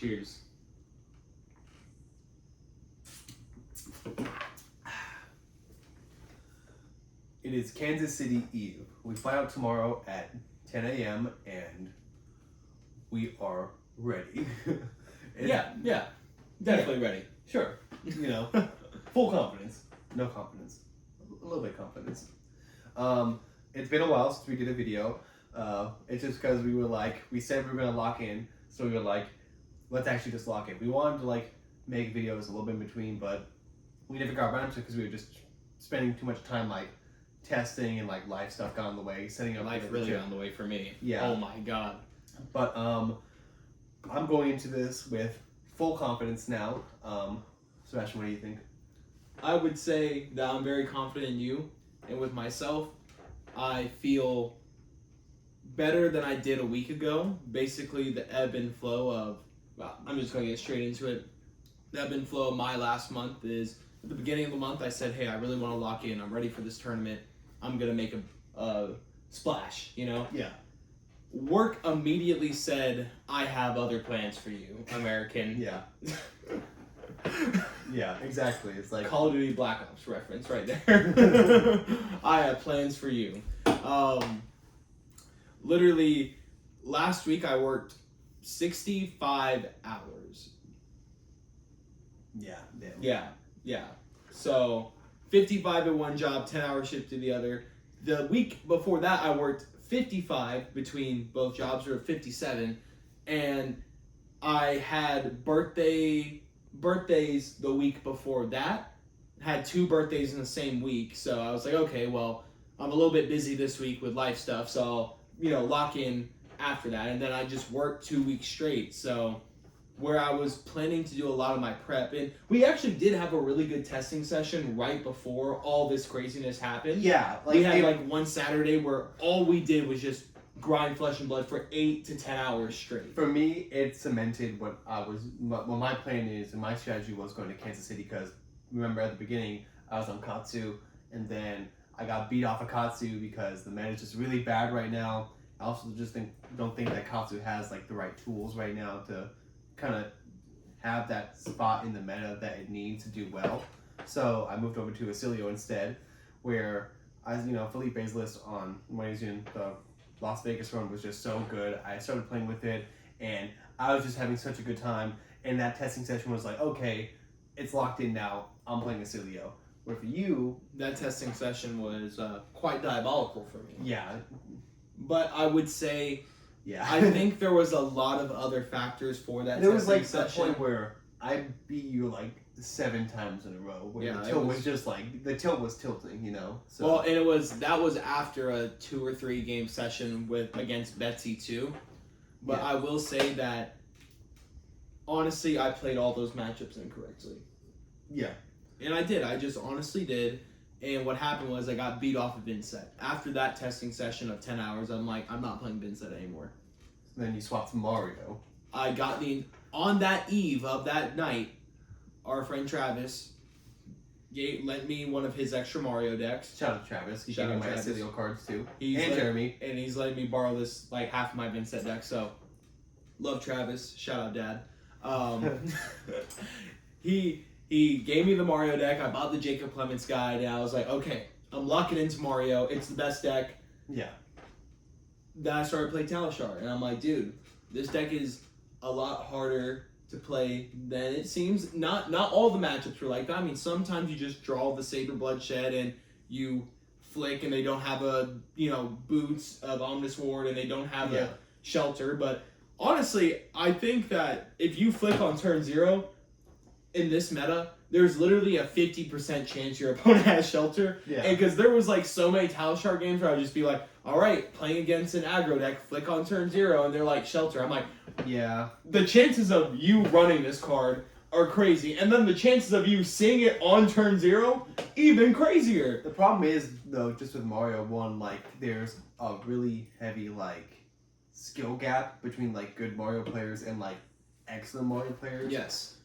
Cheers. It is Kansas City Eve. We fly out tomorrow at 10 a.m. and we are ready. Yeah. Definitely ready. Sure. You know, full confidence. No confidence. A little bit confidence. It's been a while since we did a video. It's just because we said we were going to lock in. So we were like, let's actually just lock in. We wanted to make videos a little bit in between, but we never got around to it because we were just spending too much time testing and live stuff got in the way, setting up. Life really got in the way for me. Yeah. Oh my god. But I'm going into this with full confidence now. Sebastian, what do you think? I would say that I'm very confident in you, and with myself, I feel better than I did a week ago. Basically, the ebb and flow of, well, I'm just going to get straight into it. The ebb and flow of my last month is, at the beginning of the month, I said, hey, I really want to lock in. I'm ready for this tournament. I'm going to make a splash, you know? Yeah. Work immediately said, I have other plans for you, American. Yeah. Yeah, exactly. It's like Call of Duty Black Ops reference right there. I have plans for you. Literally, last week I worked 65 hours. Yeah. Yeah. So, 55 at one job, 10-hour shift to the other. The week before that, I worked 55 between both jobs, or 57, and I had birthdays the week before that. Had 2 birthdays in the same week, so I was like, okay, well, I'm a little bit busy this week with life stuff, so I'll, lock in after that. And then I just worked 2 weeks straight, so where I was planning to do a lot of my prep, and we actually did have a really good testing session right before all this craziness happened. Yeah. We had one Saturday where all we did was just grind flesh and blood for 8 to 10 hours straight. For me, it cemented what my plan is, and my strategy was going to Kansas City, because remember at the beginning I was on Katsu, and then I got beat off of Katsu because the meta is just really bad right now. I also just don't think that Katsu has the right tools right now to kind of have that spot in the meta that it needs to do well. So I moved over to Acilio instead, where Felipe's list on when he's in the Las Vegas run was just so good. I started playing with it, and I was just having such a good time. And that testing session was like, okay, it's locked in now. I'm playing Acilio. Where for you, that testing session was quite diabolical for me. Yeah. But I would say, yeah, I think there was a lot of other factors for that. There was testing a session. point where I beat you 7 times in a row. Where Yeah, the tilt was just the tilt was tilting, So. Well, and that was after a 2 or 3 game session against Betsy too. But Yeah. I will say that honestly, I played all those matchups incorrectly. Yeah. And I did. I just honestly did. And what happened was I got beat off of Vincent. After that testing session of 10 hours, I'm like, I'm not playing Vincent anymore. Then you swapped to Mario. I got on that eve of that night, our friend Travis lent me one of his extra Mario decks. Shout out to Travis. He Shout gave me out my Travis. Acilio cards too. And Jeremy. And he's letting me borrow this, half of my Vincent deck. So, love Travis. Shout out, Dad. He gave me the Mario deck. I bought the Jacob Clements guide, and I was like, okay, I'm locking into Mario. It's the best deck. Yeah. Then I started playing Talishar, and I'm like, dude, this deck is a lot harder to play than it seems. Not all the matchups were like that. I mean, sometimes you just draw the Saber Bloodshed and you flick, and they don't have a boots of Omnis Ward, and they don't have a shelter. But honestly, I think that if you flick on turn 0 in this meta, there's literally a 50% chance your opponent has shelter. Yeah. And because there was so many Talishar games where I would just be like, all right, playing against an aggro deck, flick on turn 0, and they're like, shelter. I'm like, yeah. The chances of you running this card are crazy. And then the chances of you seeing it on turn 0, even crazier. The problem is, though, just with Mario 1, there's a really heavy, skill gap between, good Mario players and, excellent Mario players. Yes.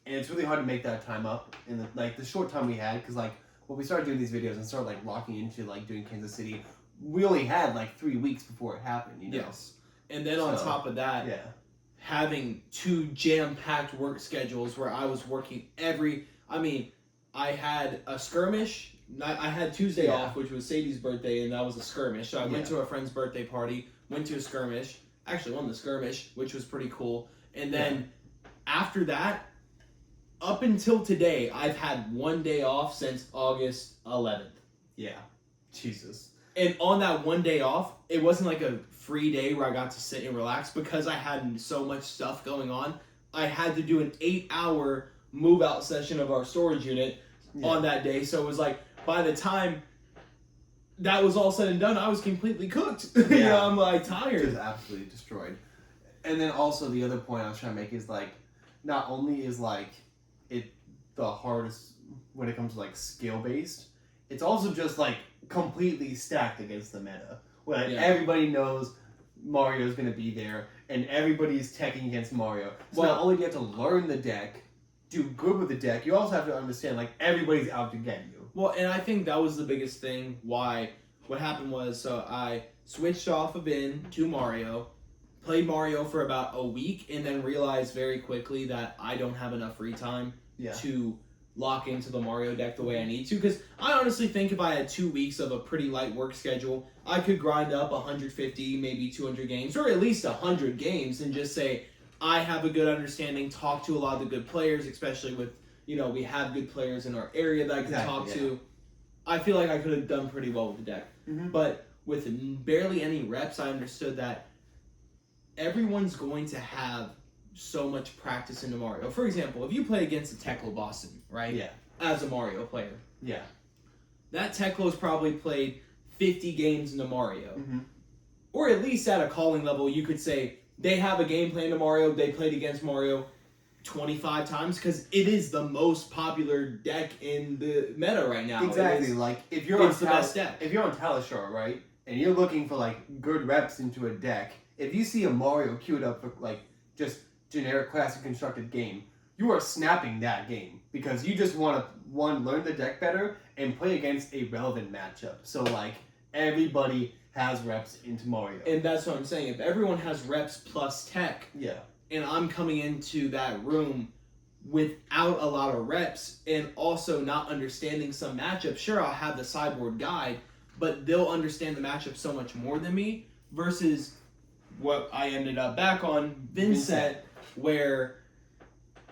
And it's really hard to make that time up in the short time we had, because when we started doing these videos and started locking into doing Kansas City, we only had 3 weeks before it happened. Yes. And then on top of that, having two jam-packed work schedules where I was working I had a skirmish. I had Tuesday off, which was Sadie's birthday, and that was a skirmish. So I went to a friend's birthday party, went to a skirmish, actually won the skirmish, which was pretty cool. And then after that, up until today, I've had one day off since August 11th. Yeah. Jesus. And on that one day off, it wasn't like a free day where I got to sit and relax because I had so much stuff going on. I had to do an 8-hour move-out session of our storage unit on that day. So it was like, by the time that was all said and done, I was completely cooked. Yeah. I'm like tired. Just absolutely destroyed. And then also the other point I was trying to make is like, not only is like it the hardest when it comes to like skill based, it's also just like completely stacked against the meta. Where like, everybody knows Mario's gonna be there, and everybody's teching against Mario. So not only do you have to learn the deck, do good with the deck, you also have to understand like everybody's out to get you. Well, and I think that was the biggest thing. Why? What happened was, so I switched off of Vin to Mario, played Mario for about a week, and then realized very quickly that I don't have enough free time to lock into the Mario deck the way I need to. Because I honestly think if I had 2 weeks of a pretty light work schedule, I could grind up 150, maybe 200 games, or at least 100 games, and just say, I have a good understanding, talk to a lot of the good players, especially with, we have good players in our area that I can talk to. I feel like I could have done pretty well with the deck. Mm-hmm. But with barely any reps, I understood that everyone's going to have so much practice into Mario. For example, if you play against a Tekla Boston, right? Yeah. As a Mario player. Yeah. That Tekla's probably played 50 games into Mario. Mm-hmm. Or at least at a calling level, you could say they have a game plan to Mario, they played against Mario 25 times, because it is the most popular deck in the meta right now. Exactly. Like, if you're it's the best deck. If you're on Talishar, right, and you're looking for, like, good reps into a deck, if you see a Mario queued up for, like, just generic classic constructed game, you are snapping that game because you just want to learn the deck better and play against a relevant matchup. So like everybody has reps into Mario, and that's what I'm saying. If everyone has reps plus tech, and I'm coming into that room without a lot of reps and also not understanding some matchups, sure, I'll have the sideboard guide, but they'll understand the matchup so much more than me versus what I ended up back on Vincent, where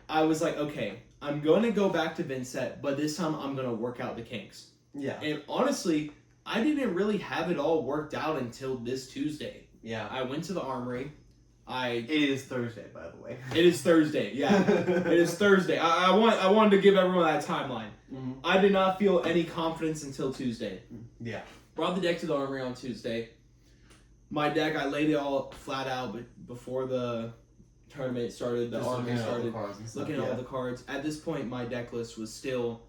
I was like, okay, I'm going to go back to Vincent, but this time I'm going to work out the kinks. Yeah. And honestly, I didn't really have it all worked out until this Tuesday. Yeah. I went to the armory. It is Thursday, by the way. It is Thursday, yeah. It is Thursday. I wanted to give everyone that timeline. Mm-hmm. I did not feel any confidence until Tuesday. Yeah. Brought the deck to the armory on Tuesday. My deck, I laid it all flat out before the tournament started, the armory started, looking at all the cards. At this point, my deck list was still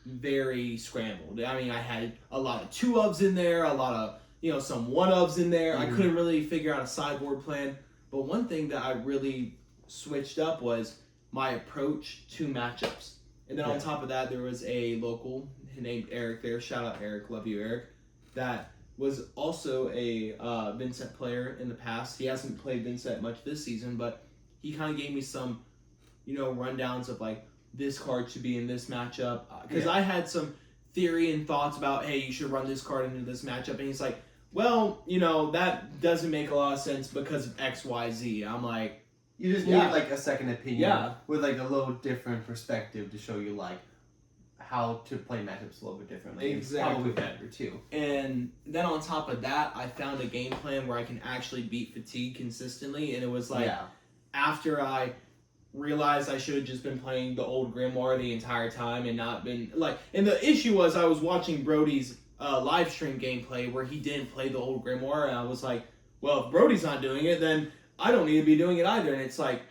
very scrambled. I mean, I had a lot of 2-ofs in there, a lot of, some 1-ofs in there. Mm-hmm. I couldn't really figure out a sideboard plan. But one thing that I really switched up was my approach to matchups. And then on top of that, there was a local named Eric there. Shout out Eric. Love you, Eric. That was also a Vincent player in the past. He hasn't played Vincent much this season, but he kind of gave me some, rundowns of like, this card should be in this matchup. Because I had some theory and thoughts about, hey, you should run this card into this matchup. And he's like, well, that doesn't make a lot of sense because of X, Y, Z. I'm like, you just need like a second opinion with like a little different perspective to show you like how to play matchups a little bit differently. Exactly. Probably better too. And then on top of that, I found a game plan where I can actually beat fatigue consistently. And it was like, after I realized I should have just been playing the old Grimoire the entire time and not been like, and the issue was I was watching Brody's live stream gameplay where he didn't play the old Grimoire, and I was like, well, if Brody's not doing it, then I don't need to be doing it either. And it's like,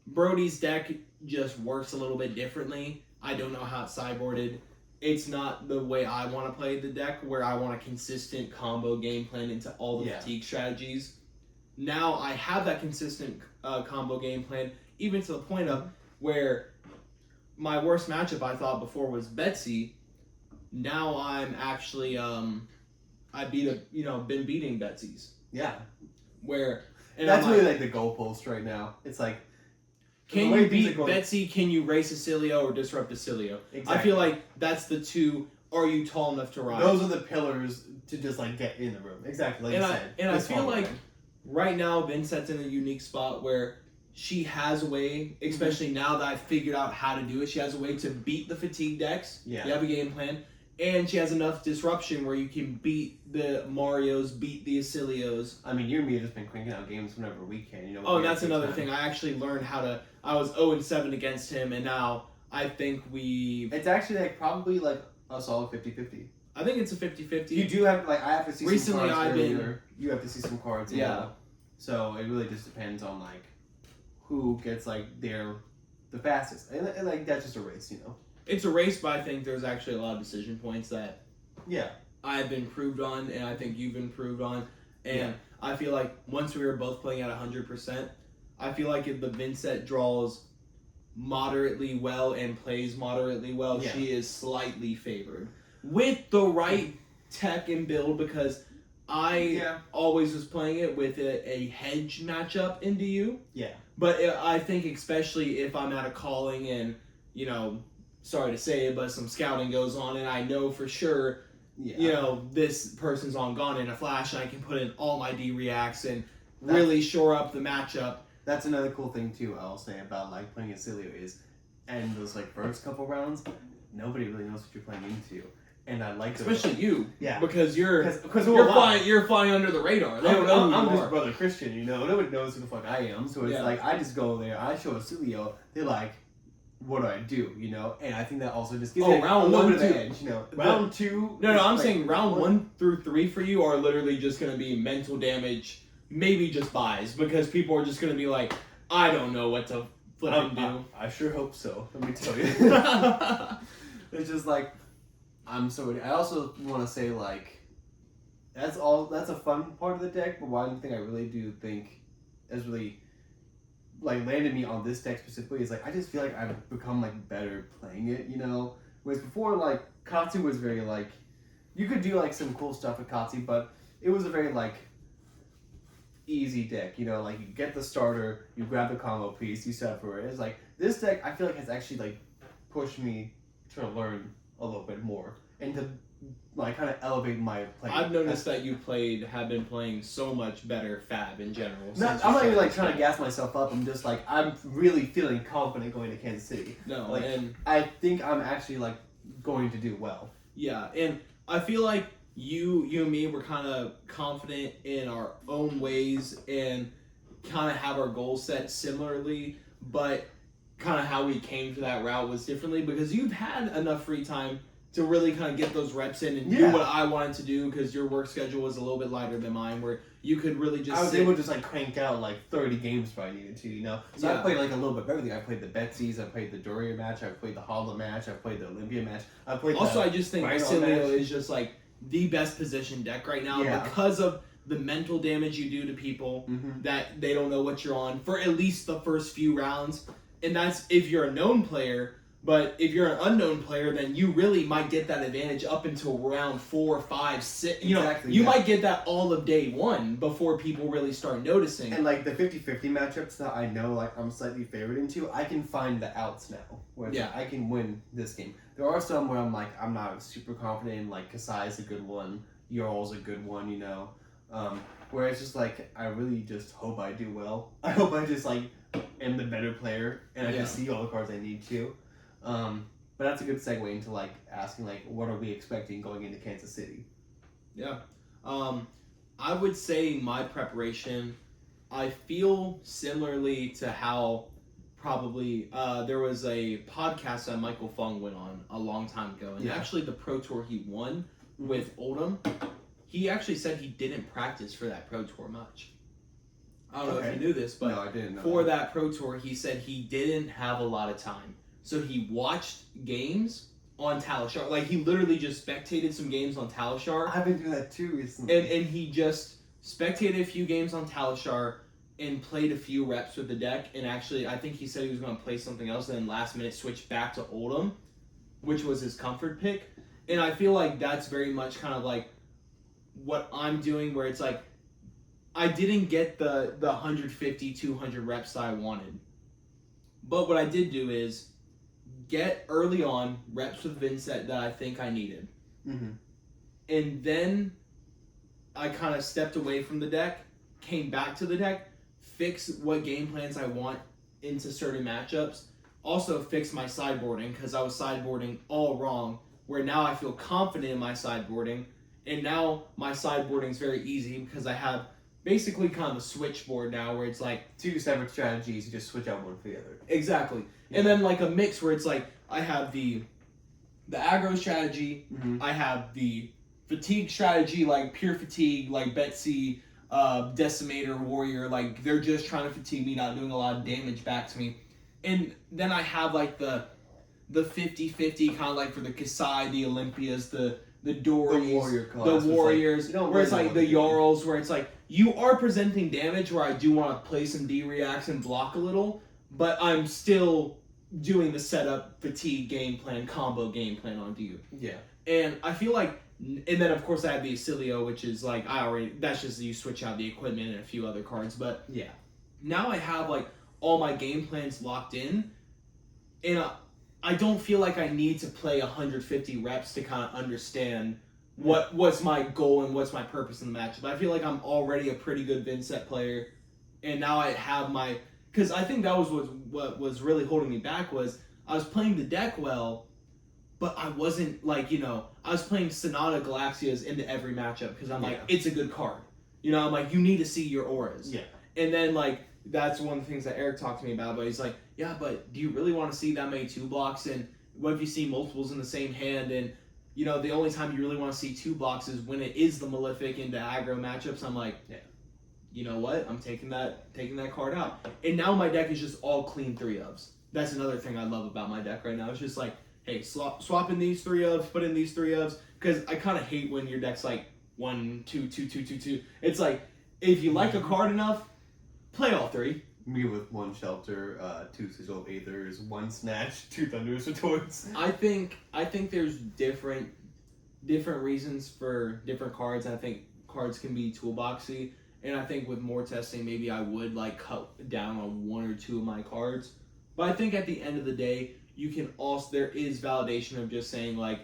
Brody's deck just works a little bit differently. I don't know how it's sideboarded. It's not the way I want to play the deck, where I want a consistent combo game plan into all the fatigue strategies. Now I have that consistent combo game plan, even to the point of where my worst matchup I thought before was Betsy. Now I'm actually been beating Betsy's. Yeah. Where And That's I'm really like the goalpost right now. It's like, can the way you things are beat going- Betsy? Can you race Acilio or disrupt Acilio? Exactly. I feel like that's the two. Are you tall enough to ride? those are the pillars to just like get in the room. Exactly, like And you I- said. and I This feel whole like- room. Right now, Vincent's in a unique spot where she has a way, especially now that I've figured out how to do it, she has a way to beat the fatigue decks. Yeah. You have a game plan. And she has enough disruption where you can beat the Marios, beat the Acilios. I mean, you and me have just been cranking out games whenever we can. You know. Oh, and that's another thing. I actually learned how to. I was 0-7 against him, and now I think we. It's actually like probably like a solid 50-50. I think it's a 50-50. You do have like I have to see Recently, some cards I've been- earlier. You have to see some cards. Yeah. Yeah. So it really just depends on like who gets like the fastest, and like that's just a race, you know. It's a race, but I think there's actually a lot of decision points that Yeah. I've been proved on, and I think you've been proved on. And Yeah. I feel like once we were both playing at 100%, I feel like if the Vincent draws moderately well and plays moderately well, Yeah. she is slightly favored. With the right tech and build, because I Yeah. always was playing it with a hedge matchup into you. Yeah. But I think especially if I'm at a calling and, you know, sorry to say it, but some scouting goes on and I know for sure, Yeah. you know, this person's on gone in a flash and I can put in all my D reacts and really shore up the matchup. That's another cool thing too. I'll say about like playing Acilio is, and those like first couple rounds, nobody really knows what you're playing into, and I like those. Especially you. Yeah. Because you're Because you're flying under the radar. They don't know who I'm you just are. brother Christian, you know. Nobody knows who the fuck I am, so it's Yeah. like I just go there, I show Acilio, they're like, what do I do, you know? And I think that also just gives Oh, it round a little one, bit of two. edge, you know. The- Round two. No, is I'm like- saying round 1 through 3 for you are literally just going to be mental damage, maybe just buys, because people are just going to be like, I don't know what to flip and do. I sure hope so. Let me tell you. It's just like I'm so. I also want to say like that's a fun part of the deck, but one thing I really do think has really like landed me on this deck specifically is like I just feel like I've become like better playing it, you know. Whereas before like Katsu was very like you could do like some cool stuff with Katsu, but it was a very like easy deck, you know, like you get the starter, you grab the combo piece, you set up for it. It's like this deck I feel like has actually like pushed me to learn a little bit more and to like kind of elevate my play. I've noticed that you have been playing so much better Fab in general. I'm since not you even like started trying to this gas myself up. I'm just like I'm really feeling confident going to Kansas City. game. No, like- and I think I'm actually like going to do well. yeah, and I feel like you and me were kind of confident in our own ways and kind of have our goals set similarly, but kind of how we came to that route was differently because you've had enough free time to really kind of get those reps in and do Yeah. what I wanted to do because your work schedule was a little bit lighter than mine where you could really just I was sit. able to just like crank out like 30 games if I needed to, you know. So Yeah. I played like a little bit of everything. I played the Betsy's, I played the Doria match, I played the Holla match, I played the Olympia match, I played Also, the I just think Rhino Basilio match. is just like the best position deck right now Yeah. because of the mental damage you do to people Mhm. that they don't know what you're on for at least the first few rounds. And that's if you're a known player, but if you're an unknown player, then you really might get that advantage up until round 4, 5, 6. You know, Exactly, you yeah. might get that all of day 1 before people really start noticing. And like the 50-50 matchups that I know like I'm slightly favored into, I can find the outs now. Where it's Yeah. like, I can win this game. There are some where I'm like I'm not super confident in, like Kasai's a good one, Jarl's a good one, you know. Where it's just like I really just hope I do well. I hope I just like am the better player and I Yeah. just see all the cards I need to. But that's a good segue into like asking like what are we expecting going into Kansas City? Yeah. I would say my preparation, I feel similarly to how probably there was a podcast that Michael Fung went on a long time ago. And Yeah. actually the Pro Tour he won with Oldham, he actually said he didn't practice for that Pro Tour much. I don't know if Okay. you knew this, but no, I didn't know. for that Pro Tour, he said he didn't have a lot of time. So he watched games on Talishar. Like, he literally just spectated some games on Talishar. I've been doing that too recently. And he just spectated a few games on Talishar and played a few reps with the deck. And actually, I think he said he was going to play something else and then last minute switched back to Oldham, which was his comfort pick. And I feel like that's very much kind of like what I'm doing, where it's like, I didn't get the 150, 200 reps that I wanted. But what I did do is get early on reps with Vincent that I think I needed. Mm-hmm. And then I kind of stepped away from the deck, came back to the deck, fixed what game plans I want into certain matchups. Also fixed my sideboarding because I was sideboarding all wrong, where now I feel confident in my sideboarding. And now my sideboarding is very easy because I have basically kind of a switchboard now where it's like 2 separate strategies, you just switch out one for the other. exactly. And then like a mix where it's like I have the aggro strategy, Mm-hmm. I have the fatigue strategy, like pure fatigue, like Betsy, Decimator, Warrior, like they're just trying to fatigue me, not doing a lot of damage back to me. And then I have like the 50-50 kind of like for the Kasai, the Olympias, the Dories, The warrior class, the Warriors, you don't where it's really like know the what to do. Jarls, where it's like you are presenting damage where I do want to play some D-reacts and block a little, but I'm still doing the setup, fatigue game plan, combo game plan onto you. Yeah. And I feel like, and then of course I have the Acilio, which is like, that's just you switch out the equipment and a few other cards, but Yeah. now I have like all my game plans locked in, and I don't feel like I need to play 150 reps to kind of understand what's my goal and what's my purpose in the matchup. I feel like I'm already a pretty good Vincent player, and now I have my, because I think that was what was really holding me back was I was playing the deck well, but I wasn't like, I was playing Sonata Galaxias into every matchup because I'm like, Yeah. it's a good card. I'm like, you need to see your auras. Yeah. And then like that's one of the things that Eric talked to me about, but he's like, yeah, but do you really want to see that many 2 blocks? And what if you see multiples in the same hand? And the only time you really want to see 2 blocks is when it is the Malefic into aggro matchups. I'm like, Yeah. you know what? I'm taking that card out. And now my deck is just all clean 3-ofs. That's another thing I love about my deck right now. It's just like, hey, swap in these 3-ofs, put in these 3-ofs, because I kind of hate when your deck's like 1, 2, 2, 2, 2, 2. It's like if you like a card enough, play all 3. Me with 1 shelter, 2 sigil of aethers, 1 snatch, 2 thunderous retorts. I think there's different reasons for different cards. I think cards can be toolboxy, and I think with more testing, maybe I would like cut down on 1 or 2 of my cards. But I think at the end of the day, you can also there is validation of just saying like,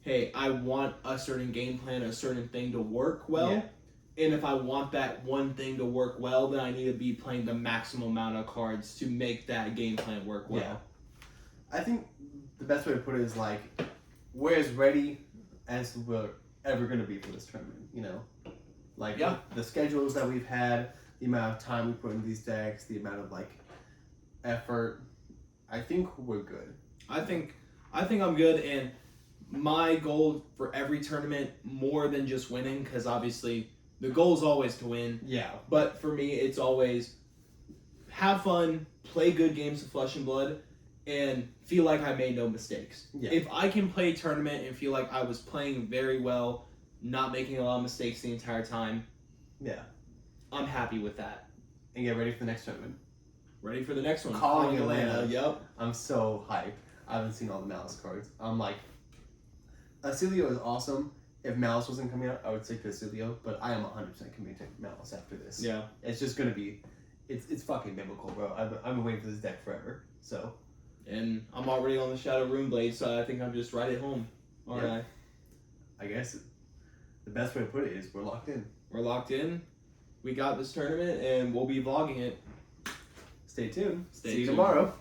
hey, I want a certain game plan, a certain thing to work well. Yeah. And if I want that one thing to work well, then I need to be playing the maximum amount of cards to make that game plan work well. Yeah. I think the best way to put it is like, we're as ready as we're ever going to be for this tournament, Like, Yeah. the schedules that we've had, the amount of time we put in these decks, the amount of, like, effort, I think we're good. I think I'm good, and my goal for every tournament, more than just winning, because obviously the goal is always to win, Yeah. but for me it's always have fun, play good games of Flesh and Blood, and feel like I made no mistakes. Yeah. If I can play a tournament and feel like I was playing very well, not making a lot of mistakes the entire time, Yeah. I'm happy with that. And get ready for the next tournament. Ready for the next one. Calling Atlanta. Yep. I'm so hyped. I haven't seen all the Malice cards. I'm like, Acilio is awesome. If Malice wasn't coming out, I would say Acilio, but I am 100% committed to Malice after this. Yeah. It's just gonna be, it's fucking biblical, bro. I've been waiting for this deck forever. So, And I'm already on the Shadow Runeblade, so I think I'm just right at home. Aren't Yeah. I? I guess the best way to put it is we're locked in. We're locked in. We got this tournament, and we'll be vlogging it. Stay tuned. Stay See you tuned. tomorrow.